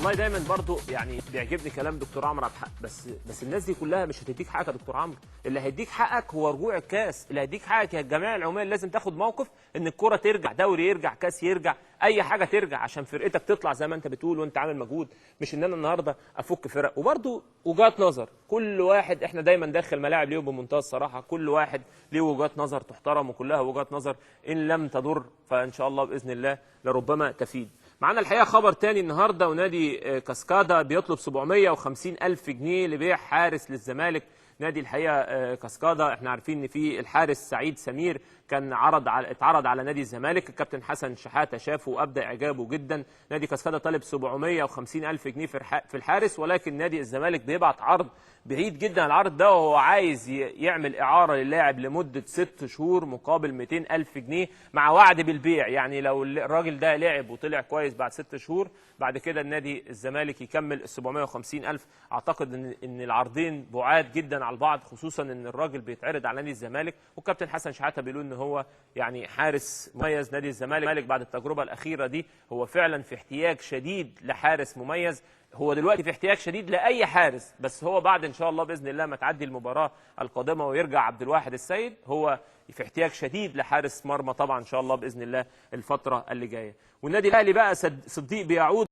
والله دايما برضو يعني بيعجبني كلام دكتور عمرو عبد الحق، بس الناس دي كلها مش هتديك حقك يا دكتور عمرو. اللي هيديك حقك هو رجوع الكاس، اللي هيديك حقك يا الجمعيه العموميه. لازم تاخد موقف ان الكره ترجع، دوري يرجع، كاس يرجع، اي حاجه ترجع عشان فرقتك تطلع زي ما انت بتقول وانت عامل مجهود. مش ان انا النهارده افك فرق. وبرضو وجهات نظر كل واحد، احنا دايما داخل ملاعب ليه بمنتهى الصراحه، كل واحد ليه وجهات نظر تحترم، وكلها وجهات نظر ان لم تضر فان شاء الله باذن الله لربما تفيد. معانا الحقيقه خبر تاني النهارده، ونادي كاسكادا بيطلب 750 ألف جنيه لبيع حارس للزمالك. نادي الحقيقه كاسكادا احنا عارفين ان في الحارس سعيد سمير كان اتعرض على نادي الزمالك، الكابتن حسن شحاته شافه وابدى اعجابه جدا. نادي كاسكادا طالب 750 ألف جنيه في الحارس، ولكن نادي الزمالك بيبعت عرض بعيد جدا عن العرض ده، وهو عايز يعمل اعاره للاعب لمده 6 شهور مقابل 200 ألف جنيه مع وعد بالبيع. يعني لو الراجل ده لعب وطلع كويس بعد 6 شهور، بعد كده النادي الزمالك يكمل ال 750 ألف. اعتقد ان العرضين بعاد جدا على بعض، خصوصا ان الراجل بيتعرض على نادي الزمالك، والكابتن حسن شحاته بيقول ان هو يعني حارس مميز. نادي الزمالك بعد التجربه الاخيره دي هو فعلا في احتياج شديد لحارس مميز. هو دلوقتي في احتياج شديد لاي حارس، بس هو بعد ان شاء الله باذن الله ما تعدي المباراه القادمه ويرجع عبد الواحد السيد، هو في احتياج شديد لحارس مرمى طبعا ان شاء الله باذن الله الفتره اللي جايه. والنادي الاهلي بقى صديق بيعود